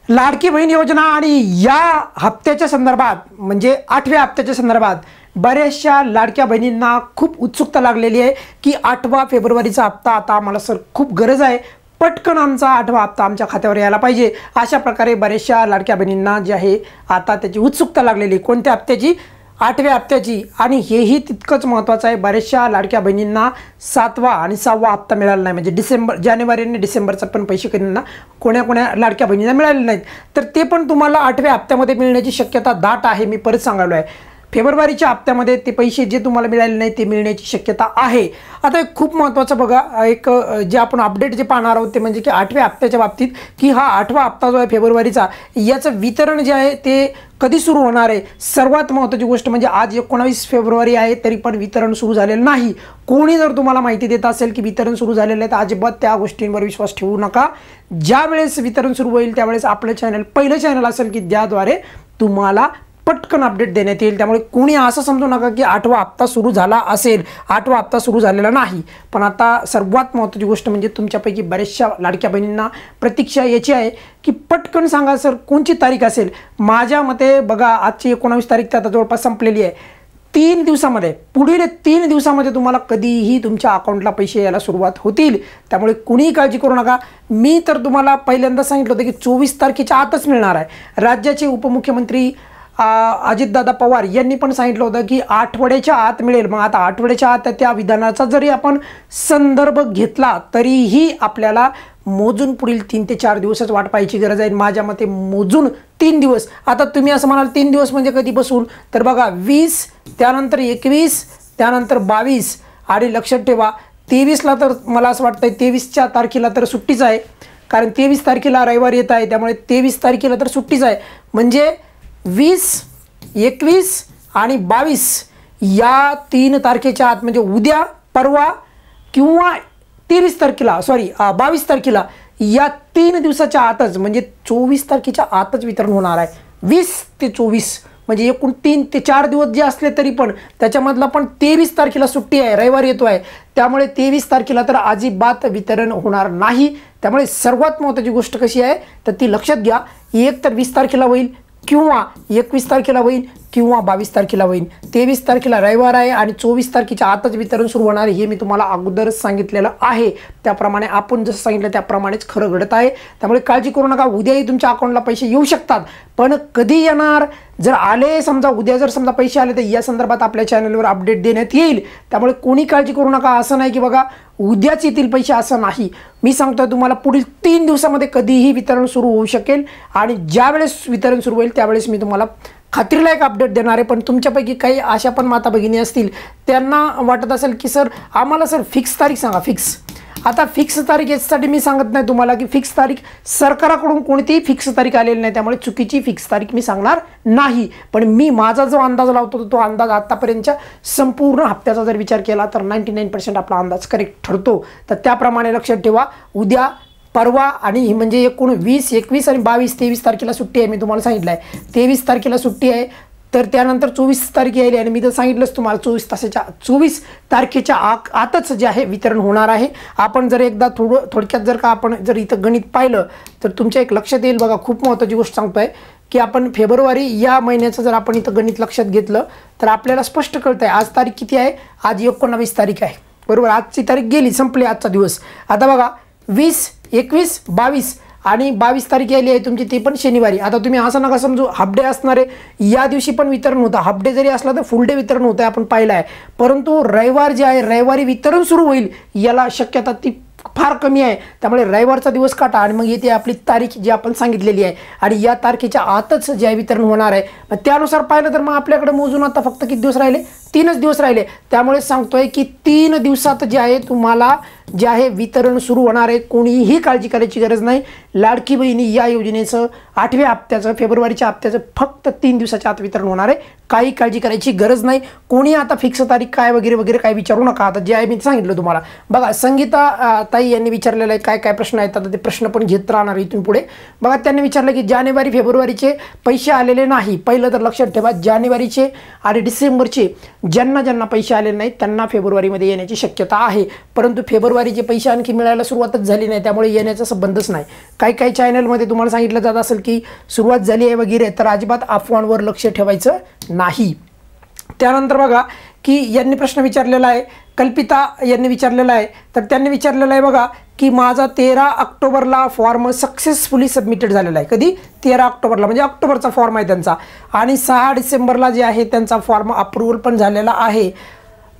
लाडकी बहीण योजना आणि या हप्त्याच्या संदर्भात म्हणजे 8व्या हप्त्याच्या संदर्भात बऱ्याचशा लाडक्या बहिणींना खूप उत्सुकता लागलेली आहे की 8 फेब्रुवारीचा हप्ता आता आम्हाला सर खूप गरज आहे, पटकन आमचा 8वा हप्ता आमच्या खात्यावर यायला पाहिजे। अशा प्रकारे बऱ्याचशा लाडक्या बहिणींना जे आहे आता त्याची उत्सुकता लागलेली। कोणत्या हप्त्याची? 8व्या हप्त्याची। आणि हेही तितकंच महत्त्वाचं आहे, बऱ्याचशा लाडक्या बहिणींना 7वा आणि 6वा हप्ता मिळाला नाही, म्हणजे जानेवारी आणि डिसेंबरचा पण पैसे कधींना कोण्या लाडक्या बहिणींना मिळाले नाहीत, तर ते पण तुम्हाला 8व्या हप्त्यामध्ये मिळण्याची शक्यता दाट आहे। मी परत सांगायलो आहे, फेब्रुवारीच्या हप्त्यामध्ये ते पैसे जे तुम्हाला मिळाले नाही ते मिळण्याची शक्यता आहे। आता एक खूप महत्त्वाचं बघा, एक जे आपण अपडेट जे पाहणार आहोत ते म्हणजे की 8व्या हप्त्याच्या बाबतीत की हा 8वा हप्ता जो आहे फेब्रुवारीचा, याचं वितरण जे आहे ते कधी सुरू होणार आहे। सर्वात महत्त्वाची गोष्ट म्हणजे आज 19 फेब्रुवारी आहे तरी पण वितरण सुरू झालेलं नाही। कोणी जर तुम्हाला माहिती देत असेल की वितरण सुरू झालेलं आहे तर अजिबात त्या गोष्टींवर विश्वास ठेवू नका। ज्या वेळेस वितरण सुरू होईल त्यावेळेस आपलं चॅनल पहिलं चॅनल असेल की ज्याद्वारे तुम्हाला पटकन अपडेट देण्यात येईल। त्यामुळे कोणी असं समजू नका की 8वा हप्ता सुरू झाला असेल, 8वा हप्ता सुरू झालेला नाही। पण आता सर्वात महत्त्वाची गोष्ट म्हणजे तुमच्यापैकी बऱ्याचशा लाडक्या बहिणींना प्रतीक्षा याची आहे की पटकन सांगा सर कोणची तारीख असेल। माझ्या मते बघा, आजची 19 तारीख तर आता जवळपास संपलेली आहे। 3 दिवसामध्ये, पुढील 3 दिवसामध्ये तुम्हाला कधीही तुमच्या अकाउंटला पैसे यायला सुरुवात होतील। त्यामुळे कुणीही काळजी करू नका। मी तर तुम्हाला पहिल्यांदा सांगितलं होतं की 24 तारखेच्या आतच मिळणार आहे। राज्याचे उपमुख्यमंत्री अजितदादा पवार यांनी पण सांगितलं होतं की आठवड्याच्या आत मिळेल। मग आता आठवड्याच्या आत त्या विधानाचा जरी आपण संदर्भ घेतला तरीही आपल्याला मोजून पुढील 3 ते 4 दिवसच वाट पाहायची गरज आहे। माझ्या मते मोजून 3 दिवस। आता तुम्ही असं म्हणाल 3 दिवस म्हणजे कधी बसून, तर बघा 20, त्यानंतर 21, त्यानंतर 22 आणि लक्षात ठेवा 23ला तर मला असं वाटतंय 23च्या तारखेला तर सुट्टीच आहे, कारण 23 तारखेला रविवार येत आहे। त्यामुळे 23 तारखेला तर सुट्टीच आहे। म्हणजे 20, 21 आणि 22 या 3 तारखेच्या आत, म्हणजे उद्या, परवा किंवा 23 तारखेला, 22 तारखेला, या 3 दिवसाच्या आतच म्हणजे 24 तारखेच्या आतच वितरण होणार आहे। 20 ते 24 म्हणजे एकूण 3 ते 4 दिवस जे असले तरी पण त्याच्यामधला पण 23 तारखेला सुट्टी आहे, रविवार येतो आहे। त्यामुळे 23 तारखेला तर अजिबात वितरण होणार नाही। त्यामुळे सर्वात महत्त्वाची गोष्ट कशी आहे तर ती लक्षात घ्या, एक तर 20 तारखेला होईल किंवा 21 तारखेला होईल किंवा 22 तारखेला होईल। 23 तारखेला रविवार आहे आणि 24 तारखेच्या आतच वितरण सुरू होणार हे मी तुम्हाला अगोदरच सांगितलेलं आहे। त्याप्रमाणे आपण जसं सांगितलं त्याप्रमाणेच खरं घडत आहे। त्यामुळे काळजी करू नका, उद्याही तुमच्या अकाउंटला पैसे येऊ शकतात, पण कधी येणार, जर आले समजा उद्या, जर समजा पैसे आले तर या संदर्भात आपल्या चॅनलवर अपडेट देण्यात येईल। त्यामुळे कोणी काळजी करू नका। असं नाही की बघा उद्याच येतील पैसे, असं नाही। मी सांगतोय तुम्हाला पुढील 3 दिवसामध्ये कधीही वितरण सुरू होऊ शकेल आणि ज्यावेळेस वितरण सुरू होईल त्यावेळेस मी तुम्हाला खात्रीला एक अपडेट देणार आहे। पण तुमच्यापैकी काही अशा पण माता भगिनी असतील त्यांना वाटत असेल की सर आम्हाला सर फिक्स तारीख सांगा, फिक्स। आता फिक्स तारीख याच्यासाठी मी सांगत नाही तुम्हाला की फिक्स तारीख, सरकाराकडून कोणतीही फिक्स तारीख आलेली नाही, त्यामुळे चुकीची फिक्स तारीख मी सांगणार नाही। पण मी माझा जो अंदाज लावतो तो अंदाज आतापर्यंतच्या संपूर्ण हप्त्याचा जर विचार केला तर 99% आपला अंदाज करेक्ट ठरतो। तर त्याप्रमाणे लक्षात ठेवा, उद्या, परवा आणि म्हणजे एकूण 20, 21 आणि 22, 23 तारखेला सुट्टी आहे। मी तुम्हाला सांगितलं आहे 23 तारखेला सुट्टी आहे, तर त्यानंतर 24 तारीख येईल आणि मी तर सांगितलंच तुम्हाला 24 तारखेच्या आतच जे आहे वितरण होणार आहे। आपण जर एकदा थोडक्यात जर का आपण जर इथं गणित पाहिलं तर तुमच्या एक लक्षात येईल। बघा खूप महत्त्वाची गोष्ट सांगतोय की आपण फेब्रुवारी या महिन्याचं जर आपण इथं गणित लक्षात घेतलं तर आपल्याला स्पष्ट कळतंय आज तारीख किती आहे, आज 19 तारीख आहे, बरोबर। आजची तारीख गेली, संपली आजचा दिवस। आता बघा 20, 21, 22 आणि 22 तारीख आली आहे तुमची, ती पण शनिवारी। आता तुम्ही असं नका समजू हाफ डे असणार आहे, या दिवशी पण वितरण होतं। हाफ डे जरी असला तर फुल डे वितरण होतं आपण पाहिलं आहे, परंतु रविवार जे आहे रविवारी वितरण सुरू होईल याला शक्यता ती फार कमी आहे। त्यामुळे रविवारचा दिवस काटा आणि मग येते आपली तारीख जी आपण सांगितलेली आहे आणि या तारखेच्या आतच जे आहे वितरण होणार आहे। मग त्यानुसार पाहिलं तर मग आपल्याकडे मोजून आता फक्त किती दिवस राहिले, 3च दिवस राहिले। त्यामुळे सांगतोय की 3 दिवसात जे आहे तुम्हाला जे आहे वितरण सुरू होणार आहे। कोणीही काळजी करायची गरज नाही। लाडकी बहिणी या योजनेचं 8व्या हप्त्याचं, फेब्रुवारीच्या हप्त्याचं फक्त 3 दिवसाच्या आत वितरण होणार आहे। काही काळजी करायची गरज नाही। कोणी आता फिक्स तारीख काय वगैरे वगैरे काय विचारू नका। आता जे आहे मी सांगितलं तुम्हाला। बघा संगीता ताई यांनी विचारलेलं आहे काय काय प्रश्न आहेत, आता ते प्रश्न पण घेत राहणार इथून पुढे। बघा त्यांनी विचारलं की जानेवारी फेब्रुवारीचे पैसे आलेले नाही। पहिलं तर लक्षात ठेवा, जानेवारीचे आणि डिसेंबरचे ज्यांना ज्यांना पैसे आले नाहीत त्यांना फेब्रुवारीमध्ये येण्याची शक्यता आहे, परंतु फेब्रुवारीचे पैसे आणखी मिळायला सुरुवातच झाली नाही, त्यामुळे येण्याचा संबंधच नाही. काही चॅनलमध्ये तुम्हाला सांगितलं जात असेल की सुरुवात झाली आहे वगैरे, तर अजिबात अफवांवर लक्ष ठेवायचं नाही. त्यानंतर बघा की यांनी प्रश्न विचारलेला आहे, कल्पिता यांनी विचारलेला आहे, तर त्यांनी विचारलेलं आहे बघा की माझा 13 ऑक्टोबरला फॉर्म सक्सेसफुली सबमिटेड झालेला आहे. कधी? 13 ऑक्टोबरला, म्हणजे ऑक्टोबरचा फॉर्म आहे त्यांचा, आणि 6 डिसेंबरला जे आहे त्यांचा फॉर्म अप्रूव्हल पण झालेला आहे,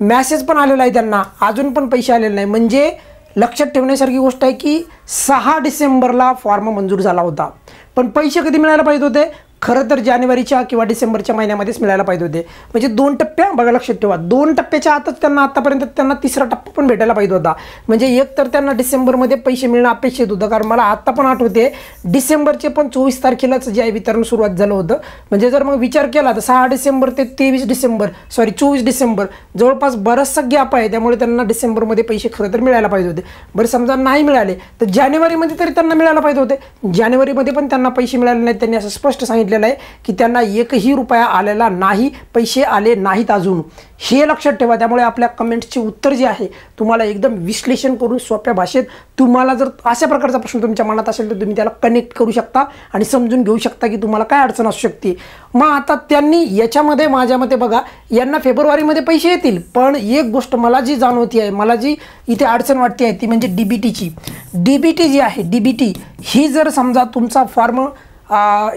मॅसेज पण आलेला आहे त्यांना, अजून पण पैसे आलेले नाही. म्हणजे लक्षात ठेवण्यासारखी गोष्ट आहे की 6 डिसेंबरला फॉर्म मंजूर झाला होता, पण पैसे कधी मिळायला पाहिजे होते? खरं तर जानेवारीच्या किंवा डिसेंबरच्या महिन्यामध्येच मिळायला पाहिजे होते. म्हणजे 2 टप्प्या बघा, लक्षात ठेवा, 2 टप्प्याच्या आतच त्यांना आतापर्यंत त्यांना 3रा टप्पा पण भेटायला पाहिजे होता. म्हणजे एक तर त्यांना डिसेंबरमध्ये पैसे मिळणं अपेक्षित होतं, कारण मला आता पण आठवते डिसेंबरचे पण 24 तारखेलाच जे आहे वितरण सुरुवात झालं होतं. म्हणजे जर मग विचार केला तर 6 डिसेंबर ते 24 डिसेंबर जवळपास बराचसा गॅप आहे, त्यामुळे त्यांना डिसेंबरमध्ये पैसे खरं तर मिळायला पाहिजे होते. बरं समजा नाही मिळाले तर जानेवारीमध्ये तरी त्यांना मिळायला पाहिजे होते. जानेवारीमध्ये पण त्यांना पैसे मिळाले नाहीत. त्यांनी असं स्पष्ट सांगितलेलं आहे की त्यांना 1ही रुपया आलेला नाही, पैसे आले नाहीत अजून, हे लक्षात ठेवा. त्यामुळे आपल्या कमेंट्सचे उत्तर जे आहे तुम्हाला एकदम विश्लेषण करून सोप्या भाषेत, तुम्हाला जर अशा प्रकारचा प्रश्न तुमच्या मनात असेल तर तुम्ही त्याला कनेक्ट करू शकता आणि समजून घेऊ शकता की तुम्हाला काय अडचण असू शकते. मग आता त्यांनी याच्यामध्ये माझ्या मते बघा, यांना फेब्रुवारीमध्ये पैसे येतील, पण एक गोष्ट मला जी जाणवती आहे, मला जी इथे अडचण वाटते आहे ती म्हणजे डीबीटीची. डीबीटी जी आहे, डीबीटी ही जर समजा तुमचा फॉर्म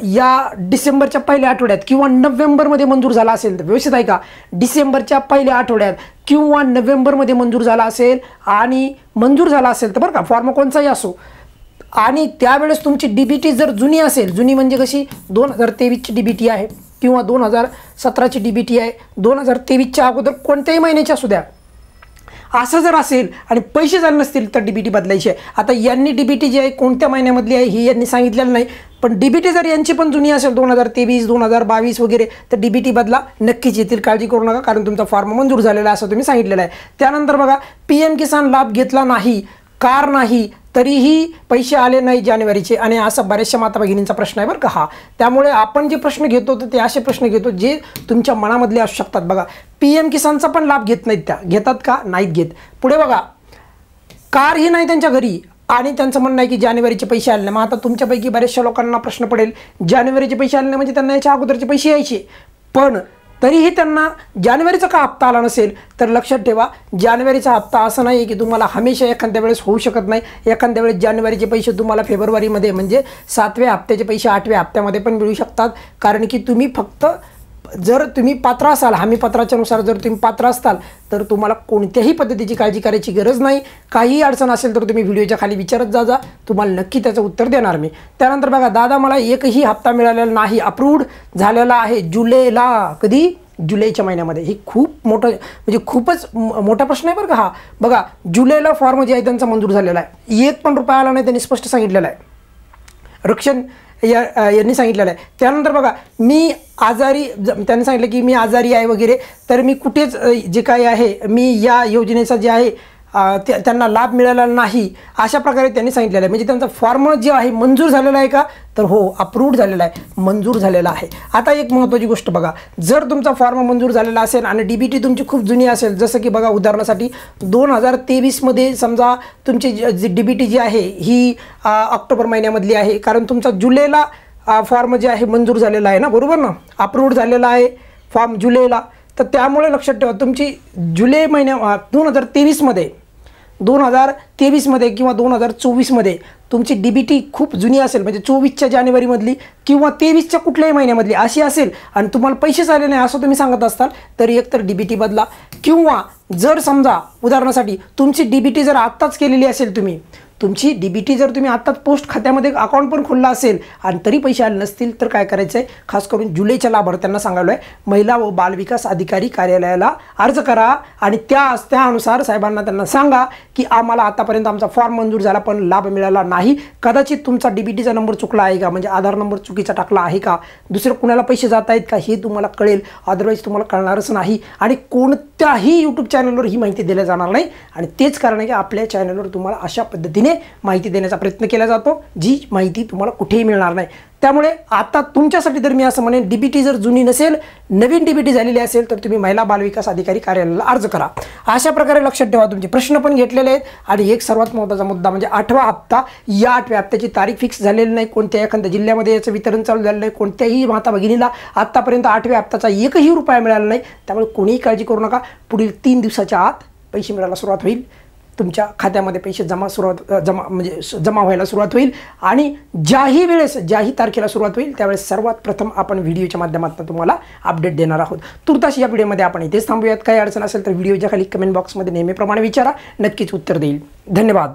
या डिसेंबरच्या पहिल्या आठवड्यात किंवा नोव्हेंबरमध्ये मंजूर झाला असेल तर, व्यवस्थित आहे का, डिसेंबरच्या पहिल्या आठवड्यात किंवा नोव्हेंबरमध्ये मंजूर झाला असेल आणि मंजूर झाला असेल तर बरं का, फॉर्म कोणताही असो, आणि त्यावेळेस तुमची डीबीटी जर जुनी असेल, जुनी म्हणजे कशी 2023ची डीबीटी आहे किंवा 2017ची डीबीटी आहे, 2023च्या अगोदर कोणत्याही महिन्याची असू द्या, असं जर असेल आणि पैसे झाले नसतील तर डीबीटी बदलायची आहे. आता यांनी डीबीटी जी आहे कोणत्या महिन्यामधली आहे ही यांनी सांगितलेलं नाही, पण डीबीटी जर यांची पण जुनी असेल 2023, 2022 वगैरे, तर डीबीटी बदला नक्कीच येतील, काळजी करू नका, कारण तुमचा फॉर्म मंजूर झालेला आहे असं तुम्ही सांगितलेलं आहे. त्यानंतर बघा, PM किसान लाभ घेतला नाही, कार नाही, तरीही पैसे आले नाही जानेवारीचे, आणि असा बऱ्याचशा माता भगिनींचा प्रश्न आहे बरं का हा. त्यामुळे आपण जे प्रश्न घेतो तर ते असे प्रश्न घेतो जे तुमच्या मनामधले असू शकतात. बघा, PM किसानचा पण लाभ घेत नाहीत, त्या घेतात का? नाहीत घेत. पुढे बघा, कार ही नाही त्यांच्या घरी आणि त्यांचं म्हणणं आहे की जानेवारीचे पैसे आले नाही. मग आता तुमच्यापैकी बऱ्याचशा लोकांना प्रश्न पडेल, जानेवारीचे पैसे आले नाही म्हणजे त्यांना याच्या अगोदरचे पैसे यायचे, पण तरीही त्यांना जानेवारीचा का हप्ता आला नसेल, तर लक्षात ठेवा, जानेवारीचा हप्ता असं नाही की तुम्हाला हमेशा एखाद्या वेळेस होऊ शकत नाही. एखाद्या वेळेस जानेवारीचे पैसे तुम्हाला फेब्रुवारीमध्ये म्हणजे 7व्या हप्त्याचे पैसे 8व्या हप्त्यामध्ये पण मिळू शकतात, कारण की तुम्ही फक्त जर तुम्ही पात्र असाल, हमी पत्राच्यानुसार जर तुम्ही पात्र असाल तर तुम्हाला कोणत्याही पद्धतीची काळजी करायची गरज नाही. काही अडचण असेल तर तुम्ही व्हिडिओच्या खाली विचारत जा, तुम्हाला नक्की त्याचं उत्तर देणार मी. त्यानंतर बघा, दादा मला 1ही हप्ता मिळालेला नाही, अप्रूव्ड झालेला आहे जुलैला. कधी? जुलैच्या महिन्यामध्ये. ही खूप मोठं म्हणजे खूपच मोठा प्रश्न आहे बरं का हा. बघा, जुलैला फॉर्म जे आहे त्यांचा मंजूर झालेला आहे, 1 पण रुपया आला नाही, त्यांनी स्पष्ट सांगितलेलं आहे, रक्षण यांनी सांगितलेलं आहे. त्यानंतर बघा, मी आजारी, त्यांनी सांगितलं की मी आजारी आहे वगैरे, तर मी कुठेच जे काही आहे मी या योजनेचा जे आहे त्यांना लाभ मिळाला नाही, अशा प्रकारे त्यांनी सांगितलेलं आहे. म्हणजे त्यांचा फॉर्म जे आहे मंजूर झालेला आहे का? तर हो, अप्रूव्ड झालेला आहे, मंजूर झालेला आहे. आता एक महत्त्वाची गोष्ट बघा, जर तुमचा फॉर्म मंजूर झालेला असेल आणि डीबीटी तुमची खूप जुनी असेल, जसं की बघा उदाहरणासाठी 2023मध्ये समजा तुमची जी डीबीटी जी आहे ही ऑक्टोबर महिन्यामधली आहे, कारण तुमचा जुलैला फॉर्म जे आहे मंजूर झालेला आहे ना, बरोबर ना, अप्रूव्ड झालेला आहे फॉर्म जुलैला. तर त्यामुळे लक्षात ठेवा, तुमची जुलै महिन्या 2023मध्ये किंवा 2024मध्ये तुमची डीबीटी खूप जुनी असेल, म्हणजे 24च्या जानेवारीमधली किंवा 23च्या कुठल्याही महिन्यामधली अशी असेल आणि तुम्हाला पैसेच आले नाही असं तुम्ही सांगत असताल, तर एकतर डीबीटी बदला, किंवा जर समजा उदाहरणासाठी तुमची डीबीटी जर आत्ताच केलेली असेल, तुमची डीबीटी जर तुम्ही आत्ताच पोस्ट खात्यामध्ये अकाउंट पण खोलला असेल आणि तरी पैसे आले नसतील, तर काय करायचं आहे, खास करून जुलैच्या लाभार्थ्यांना सांगायला आहे, महिला व बालविकास अधिकारी कार्यालयाला अर्ज करा आणि त्यानुसार साहेबांना त्यांना सांगा की आम्हाला आतापर्यंत आमचा फॉर्म मंजूर झाला पण लाभ मिळाला नाही. कदाचित तुमचा डीबीटीचा नंबर चुकला आहे का, म्हणजे आधार नंबर चुकीचा टाकला आहे का, दुसरं कुणाला पैसे जात आहेत का, हे तुम्हाला कळेल, अदरवाईज तुम्हाला कळणारच नाही. आणि कोणत्याही यूट्यूब चॅनलवर ही माहिती दिली जाणार नाही, आणि तेच कारण आहे की आपल्या चॅनलवर तुम्हाला अशा पद्धतीने पद्धतीने माहिती देण्याचा प्रयत्न केला जातो, जी माहिती तुम्हाला कुठेही मिळणार नाही. त्यामुळे आता तुमच्यासाठी तर मी असं म्हणेन, DBT जर जुनी नसेल, नवीन DBT झालेली असेल तर तुम्ही महिला बालविकास अधिकारी कार्यालयाला अर्ज करा. अशा प्रकारे लक्षात ठेवा. तुमचे प्रश्न पण घेतलेले आहेत. आणि एक सर्वात महत्त्वाचा मुद्दा म्हणजे 8वा हप्ता, या 8व्या हप्त्याची तारीख फिक्स झालेली नाही. कोणत्या एखाद्या जिल्ह्यामध्ये याचं वितरण चालू झालं नाही. कोणत्याही माता भगिनीला आत्तापर्यंत 8व्या हप्त्याचा एकही रुपया मिळाला नाही. त्यामुळे कोणीही काळजी करू नका. पुढील 3 दिवसाच्या आत पैसे मिळायला सुरुवात होईल. तुमच्या खात्यामध्ये पैसे जमा व्हायला सुरुवात होईल. आणि ज्याही तारखेला सुरुवात होईल त्यावेळेस सर्वात प्रथम आपण व्हिडिओच्या माध्यमातून तुम्हाला अपडेट देणार आहोत. तुर्तास या व्हिडिओमध्ये आपण इथेच थांबूयात. काही अडचण असेल तर व्हिडिओच्या खाली कमेंट बॉक्समध्ये नेहमीप्रमाणे विचारा, नक्कीच उत्तर देईल. धन्यवाद.